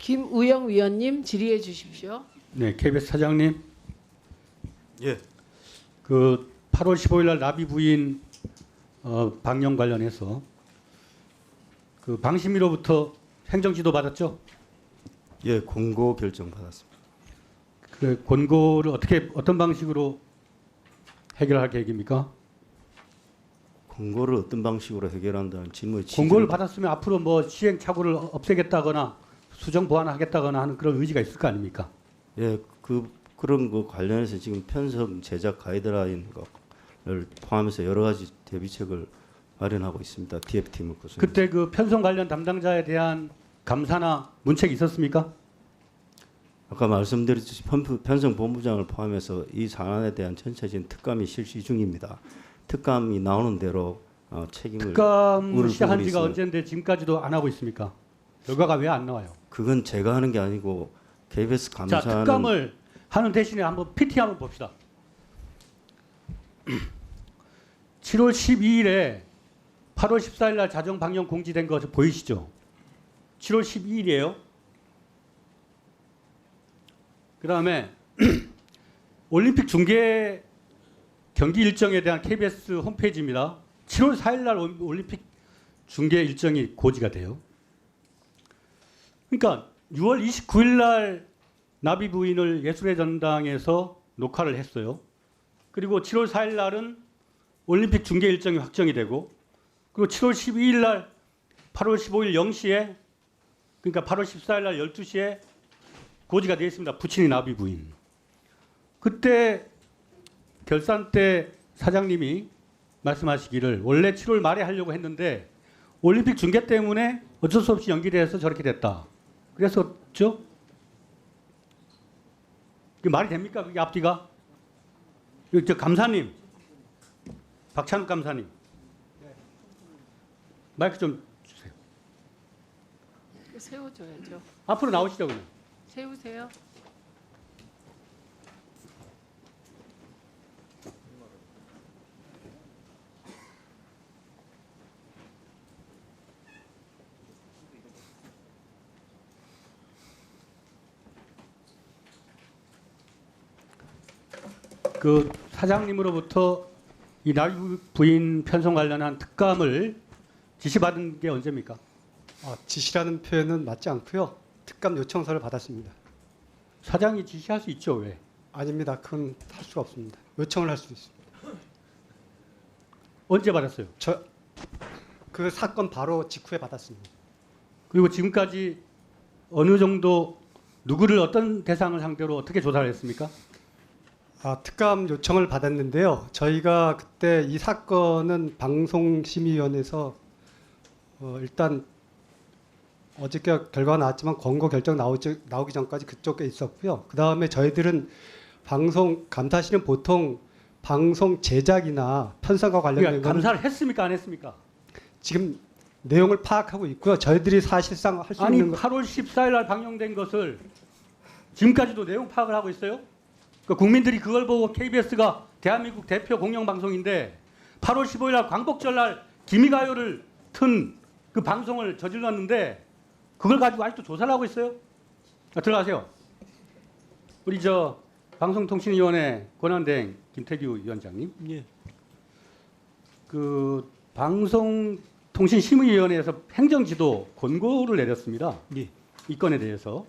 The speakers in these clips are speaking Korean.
김우영 위원님 질의해 주십시오. 네, KBS 사장님, 예, 그 8월 15일 날 나비 부인 방영 관련해서 그 방심위로부터 행정지도 받았죠? 예, 공고 결정 받았습니다. 그 권고를 어떤 방식으로 해결할 계획입니까? 공고를 어떤 방식으로 해결한다는 질문의 권고를 받았으면 앞으로 뭐 시행착오를 없애겠다거나 수정 보완하겠다거나 하는 그런 의지가 있을 거 아닙니까? 예, 그런 거 관련해서 지금 편성 제작 가이드라인을 포함해서 여러 가지 대비책을 마련하고 있습니다. DF팀을 구성. 그때 그 편성 관련 담당자에 대한 감사나 문책이 있었습니까? 아까 말씀드렸듯이 편성 본부장을 포함해서 이 사안에 대한 전체적인 특감이 실시 중입니다. 특감이 나오는 대로 책임을 특감을 시작한 지가 있습니다. 언제인데 지금까지도 안 하고 있습니까? 결과가 왜 안 나와요? 그건 제가 하는 게 아니고 KBS 자, 감사는 특감을 하는 대신에 한번 PT 한번 봅시다. 7월 12일에 8월 14일 날 자정 방영 공지된 거 보이시죠? 7월 12일이에요. 그다음에 올림픽 중계 경기 일정에 대한 KBS 홈페이지입니다. 7월 4일 날 올림픽 중계 일정이 고지가 돼요. 그러니까 6월 29일 날 나비 부인을 예술의 전당에서 녹화를 했어요. 그리고 7월 4일 날은 올림픽 중계 일정이 확정이 되고, 그리고 7월 12일 날 8월 15일 0시에, 그러니까 8월 14일 날 12시에 고지가 되어 있습니다. 부친이 나비 부인. 그때 결산 때 사장님이 말씀하시기를 원래 7월 말에 하려고 했는데 올림픽 중계 때문에 어쩔 수 없이 연기돼서 저렇게 됐다. 그랬었죠? 그게 말이 됩니까? 그게 앞뒤가? 저 감사님, 박찬욱 감사님, 마이크 좀 주세요. 세워줘야죠. 앞으로 나오시죠 그냥. 세우세요. 그 사장님으로부터 이 나비 부인 편성 관련한 특감을 지시받은 게 언제입니까? 지시라는 표현은 맞지 않고요. 특감 요청서를 받았습니다. 사장이 지시할 수 있죠, 왜? 아닙니다. 그건 할 수가 없습니다. 요청을 할 수 있습니다. 언제 받았어요? 그 사건 바로 직후에 받았습니다. 그리고 지금까지 어느 정도 누구를 어떤 대상을 상대로 어떻게 조사를 했습니까? 특감 요청을 받았는데요. 저희가 그때 이 사건은 방송심의위원회에서 일단 어저께 결과가 나왔지만 권고 결정 나오기 전까지 그쪽에 있었고요. 그 다음에 저희들은 감사실은 보통 방송 제작이나 편성과 관련된 그러니까 감사를 했습니까, 안 했습니까? 지금 내용을 파악하고 있고요. 저희들이 사실상 할 수 아니 있는 8월 14일 날 방영된 것을 지금까지도 내용 파악을 하고 있어요? 그러니까 국민들이 그걸 보고 KBS가 대한민국 대표 공영방송인데 8월 15일 날 광복절 날 기미가요를 튼 그 방송을 저질렀는데 그걸 가지고 아직도 조사를 하고 있어요? 들어가세요. 우리 저 방송통신위원회 권한대행 김태규 위원장님. 예. 그 방송통신심의위원회에서 행정지도 권고를 내렸습니다. 예. 이 건에 대해서.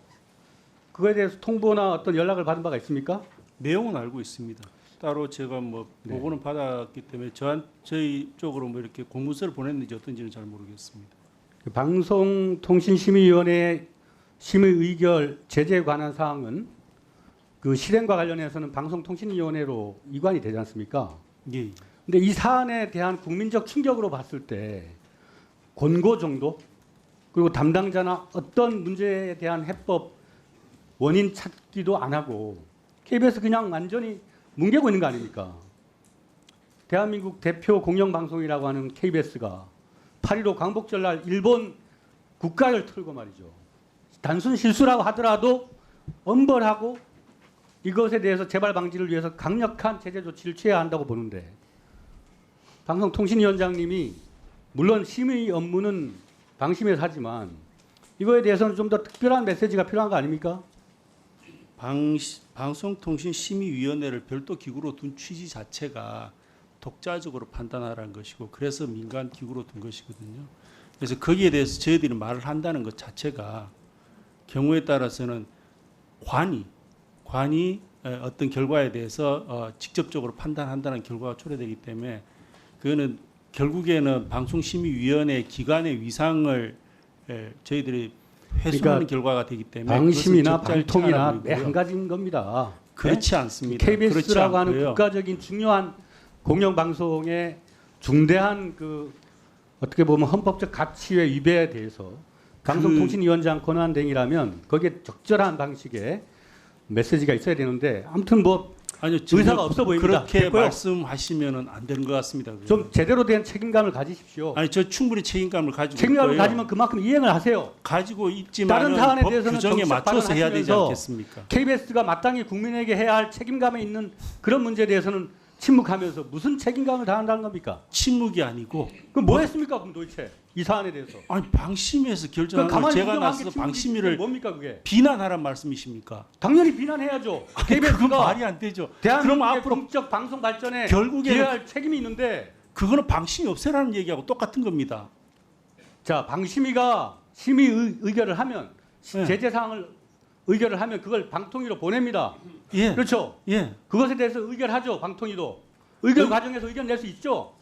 그거에 대해서 통보나 어떤 연락을 받은 바가 있습니까? 내용은 알고 있습니다. 따로 제가 뭐 네. 보고는 받았기 때문에 저희 쪽으로 뭐 이렇게 공문서를 보냈는지 어떤지는 잘 모르겠습니다. 그 방송통신심의위원회 심의 의결 제재에 관한 사항은 그 실행과 관련해서는 방송통신위원회로 이관이 되지 않습니까? 예. 근데 이 사안에 대한 국민적 충격으로 봤을 때 권고 정도, 그리고 담당자나 어떤 문제에 대한 해법 원인 찾기도 안 하고 KBS 그냥 완전히 뭉개고 있는 거 아닙니까? 대한민국 대표 공영방송이라고 하는 KBS가 8.15 광복절날 일본 국가를 틀고 말이죠. 단순 실수라고 하더라도 엄벌하고 이것에 대해서 재발 방지를 위해서 강력한 제재 조치를 취해야 한다고 보는데, 방송통신위원장님이 물론 심의 업무는 방심에서 하지만 이거에 대해서는 좀 더 특별한 메시지가 필요한 거 아닙니까? 방송통신심의위원회를 별도 기구로 둔 취지 자체가 독자적으로 판단하라는 것이고 그래서 민간 기구로 둔 것이거든요. 그래서 거기에 대해서 저희들이 말을 한다는 것 자체가 경우에 따라서는 관이 어떤 결과에 대해서 직접적으로 판단한다는 결과가 초래되기 때문에 그거는 결국에는 방송심의위원회 기관의 위상을 저희들이 훼손하는 결과가 되기 때문에 방심이나 그것은 적절치 방통이나 않아 매 보이고요. 한 가지인 겁니다. 그렇지 않습니다. 그렇지 KBS라고 하는 않고요. 국가적인 중요한 공영방송의 중대한 그 어떻게 보면 헌법적 가치의 위배에 대해서 방송통신위원장 권한 등이라면 거기에 적절한 방식의 메시지가 있어야 되는데 아무튼 뭐 아니요, 의사가 없어 보입니다. 그렇게 됐고요. 말씀하시면은 안 되는 것 같습니다. 그건. 좀 제대로 된 책임감을 가지십시오. 아니 저 충분히 책임감을 가지고 책임감을 있고요. 가지면 그만큼 이행을 하세요. 가지고 있지만 다른 사안에 법 대해서는 규정에 정책 맞춰서 해야 되지 발언하시면서 않겠습니까? KBS가 마땅히 국민에게 해야 할 책임감에 있는 그런 문제에 대해서는 침묵하면서 무슨 책임감을 다한다는 겁니까? 침묵이 아니고 그럼 뭐 했습니까? 그럼 도대체 이 사안에 대해서. 아니 방심위에서 그럼 결정한 걸 가만히 제가 구경한 게 나서서 침묵이지. 방심위를 뭡니까 그게? 비난하란 말씀이십니까? 당연히 비난해야죠. 그건 KBS가 말이 안 되죠. 그럼 대한민국의 앞으로 공적 방송 발전에 결국에는 기여할 책임이 있는데 그거는 방심이 없애라는 얘기하고 똑같은 겁니다. 자 방심위가 심의 의결을 하면 네. 제재 사항을 의결을 하면 그걸 방통위로 보냅니다. 예, 그렇죠. 예. 그것에 대해서 의결하죠. 방통위도 의결 의- 과정에서 의견 낼 수 있죠.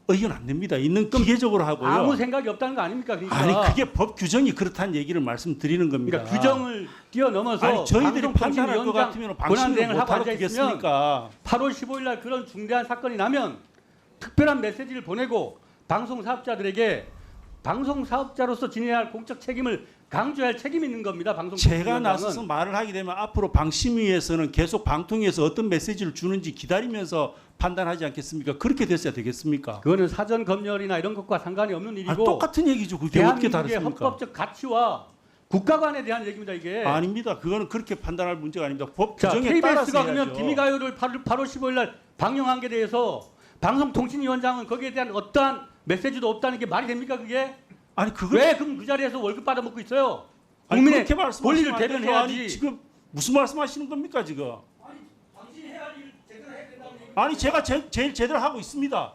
의견 안 냅니다. 있는 기계적으로 하고요. 아무 생각이 없다는 거 아닙니까? 그러니까, 아니 그게 법 규정이 그렇다는 얘기를 말씀드리는 겁니다. 그러니까 규정을 뛰어넘어서 아니 저희들이 판단할 것 방송통신위원장 같으면 권한 방심을 대행을 하고 못하러 앉아 있으면 두겠습니까? 8월 15일 날 그런 중대한 사건이 나면 특별한 메시지를 보내고 방송 사업자들에게 방송 사업자로서 지내야 할 공적 책임을 강조할 책임이 있는 겁니다. 방송 제가 나서서 말을 하게 되면 앞으로 방심위에서는 계속 방통위에서 어떤 메시지를 주는지 기다리면서 판단하지 않겠습니까? 그렇게 됐어야 되겠습니까? 그거는 사전 검열이나 이런 것과 상관이 없는 일이고 아니, 똑같은 얘기죠. 그게 어떻게 대한민국의 다릅니까? 헌법적 가치와 국가관에 대한 얘기입니다. 이게. 아닙니다. 그거는 그렇게 판단할 문제가 아닙니다. 법 자, 규정에 따라서 KBS가 그러면 해야죠. 기미가요를 8월 15일 날 방영한 게 대해서 방송통신위원장은 거기에 대한 어떠한 메시지도 없다는 게 말이 됩니까 그게? 아니 그걸 왜 그럼 그 자리에서 월급 받아먹고 있어요? 아니, 국민의 그렇게 말씀하시면 권리를 안 되죠. 대변해야지. 아니, 지금 무슨 말씀하시는 겁니까 지금? 아니 제가 제일 제대로 하고 있습니다.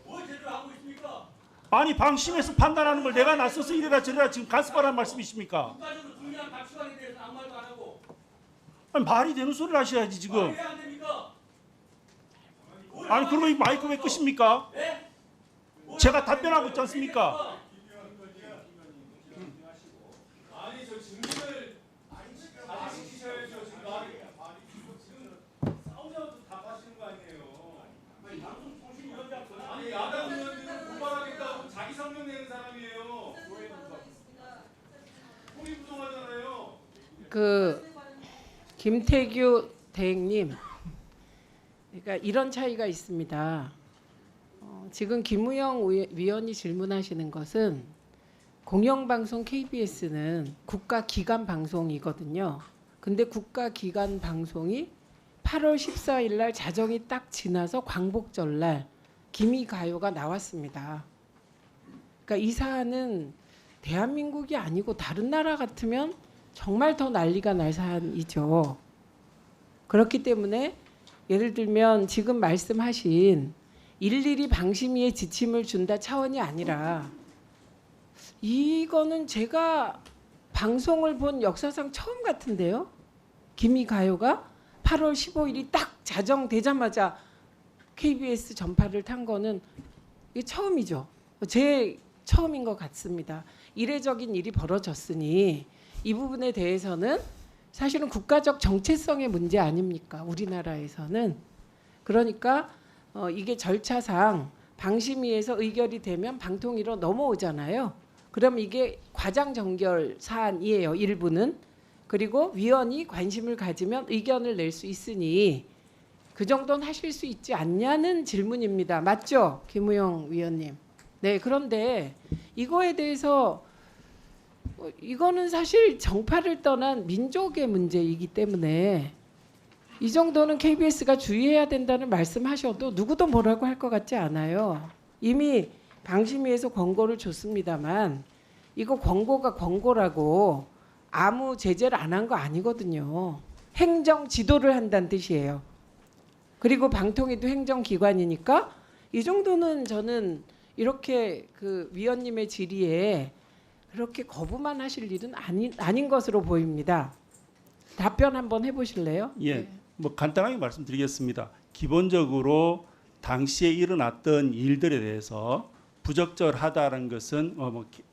뭘 제대로 하고 있습니까? 아니 방심해서 판단하는 걸 내가 나서서 이래라 저래라 지금 간섭하라는 말씀이십니까? 국가적으로 중요한 가치관에 대해서 아무 말도 안 하고 아니 말이 되는 소리를 하셔야지 지금. 왜안 됩니까? 아니 그러면 이 마이크 왜 끄십니까? 제가 답변하고 있지 않습니까? 그 김태규 대행님, 그러니까 이런 차이가 있습니다. 지금 김우영 위원이 질문하시는 것은 공영방송 KBS는 국가기관 방송이거든요. 근데 국가기관 방송이 8월 14일 날 자정이 딱 지나서 광복절 날 기미가요가 나왔습니다. 그러니까 이 사안은 대한민국이 아니고 다른 나라 같으면 정말 더 난리가 날 사안이죠. 그렇기 때문에 예를 들면 지금 말씀하신 일일이 방심위에 지침을 준다 차원이 아니라 이거는 제가 방송을 본 역사상 처음 같은데요. 기미가요가 8월 15일이 딱 자정되자마자 KBS 전파를 탄 거는 이게 처음이죠. 제 처음인 것 같습니다. 이례적인 일이 벌어졌으니 이 부분에 대해서는 사실은 국가적 정체성의 문제 아닙니까? 우리나라에서는. 그러니까 이게 절차상 방심위에서 의결이 되면 방통위로 넘어오잖아요. 그럼 이게 과장정결 사안이에요. 일부는. 그리고 위원이 관심을 가지면 의견을 낼 수 있으니 그 정도는 하실 수 있지 않냐는 질문입니다. 맞죠? 김우영 위원님. 네, 그런데 이거에 대해서 이거는 사실 정파를 떠난 민족의 문제이기 때문에 이 정도는 KBS가 주의해야 된다는 말씀하셔도 누구도 뭐라고 할 것 같지 않아요. 이미 방심위에서 권고를 줬습니다만 이거 권고가 권고라고 아무 제재를 안 한 거 아니거든요. 행정 지도를 한다는 뜻이에요. 그리고 방통위도 행정기관이니까 이 정도는 저는 이렇게 그 위원님의 질의에 그렇게 거부만 하실 일은 아닌 것으로 보입니다. 답변 한번 해보실래요? 예, 뭐 간단하게 말씀드리겠습니다. 기본적으로 당시에 일어났던 일들에 대해서 부적절하다는 것은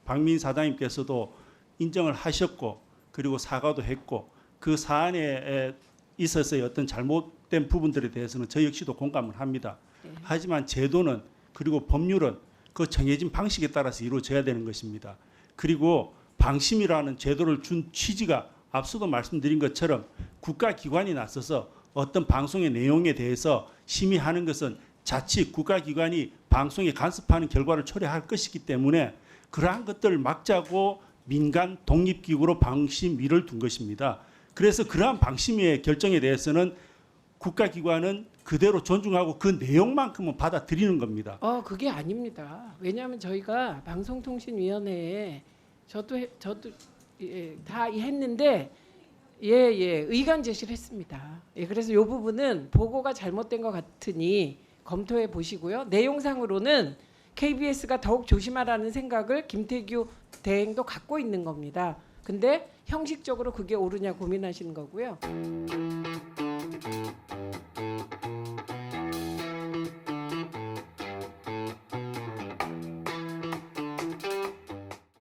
박민 사장님께서도 인정을 하셨고 그리고 사과도 했고 그 사안에 있어서의 어떤 잘못된 부분들에 대해서는 저 역시도 공감을 합니다. 하지만 제도는 그리고 법률은 그 정해진 방식에 따라서 이루어져야 되는 것입니다. 그리고 방심이라는 제도를 준 취지가 앞서도 말씀드린 것처럼 국가기관이 나서서 어떤 방송의 내용에 대해서 심의하는 것은 자칫 국가기관이 방송에 간섭하는 결과를 초래할 것이기 때문에 그러한 것들을 막자고 민간 독립기구로 방심위를 둔 것입니다. 그래서 그러한 방심위의 결정에 대해서는 국가기관은 그대로 존중하고 그 내용만큼은 받아들이는 겁니다. 그게 아닙니다. 왜냐하면 저희가 방송통신위원회에 저도 다 했는데 의견 제시를 했습니다. 그래서 이 부분은 보고가 잘못된 것 같으니 검토해 보시고요. 내용상으로는 KBS가 더욱 조심하라는 생각을 김태규 대행도 갖고 있는 겁니다. 근데 형식적으로 그게 옳으냐 고민하시는 거고요.